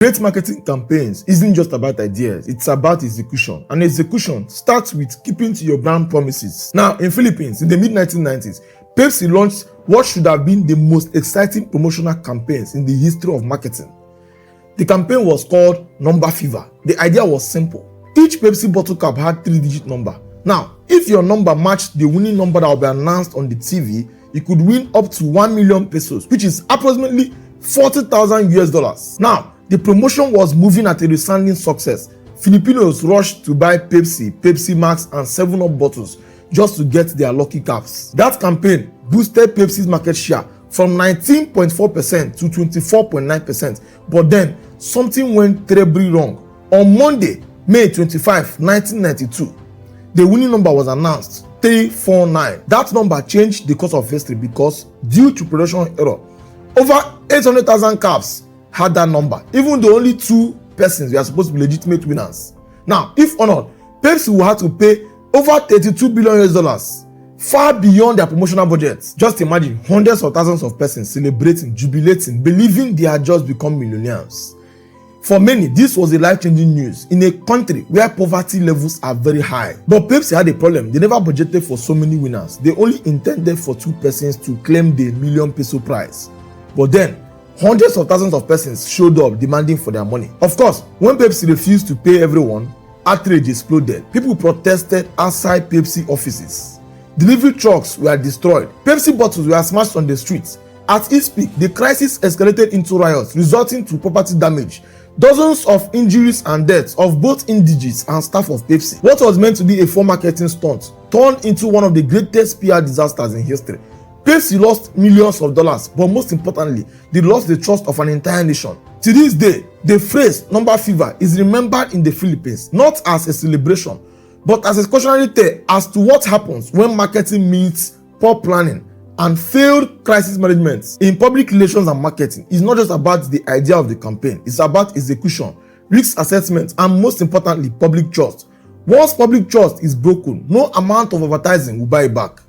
Great marketing campaigns isn't just about ideas, it's about execution. And execution starts with keeping to your brand promises. Now, in Philippines, in the mid-1990s, Pepsi launched what should have been the most exciting promotional campaigns in the history of marketing. The campaign was called Number Fever. The idea was simple. Each Pepsi bottle cap had 3-digit number. Now, if your number matched the winning number that will be announced on the TV, you could win up to 1 million pesos, which is approximately $40,000. Now, the promotion was moving at a resounding success. Filipinos rushed to buy Pepsi, Pepsi Max, and 7-Up bottles just to get their lucky caps. That campaign boosted Pepsi's market share from 19.4% to 24.9%. But then, something went terribly wrong. On Monday, May 25, 1992, the winning number was announced, 349. That number changed the course of history because, due to production error, over 800,000 caps had that number, even though only 2 persons were supposed to be legitimate winners. Now, if honored, Pepsi will have to pay over $32 billion, far beyond their promotional budget. Just imagine hundreds of thousands of persons celebrating, jubilating, believing they had just become millionaires. For many, this was a life-changing news in a country where poverty levels are very high. But Pepsi had a problem. They never budgeted for so many winners. They only intended for 2 persons to claim the million peso prize. But then, hundreds of thousands of persons showed up demanding for their money. Of course, when Pepsi refused to pay everyone, outrage exploded. People protested outside Pepsi offices. Delivery trucks were destroyed. Pepsi bottles were smashed on the streets. At its peak, the crisis escalated into riots, resulting to property damage, dozens of injuries and deaths of both indigenes and staff of Pepsi. What was meant to be a fun marketing stunt turned into one of the greatest PR disasters in history. Pepsi lost millions of dollars, but most importantly, they lost the trust of an entire nation. To this day, the phrase Number Fever is remembered in the Philippines not as a celebration, but as a cautionary tale as to what happens when marketing meets poor planning and failed crisis management. In public relations and marketing, it's not just about the idea of the campaign, it's about execution, risk assessment, and most importantly, public trust. Once public trust is broken, no amount of advertising will buy it back.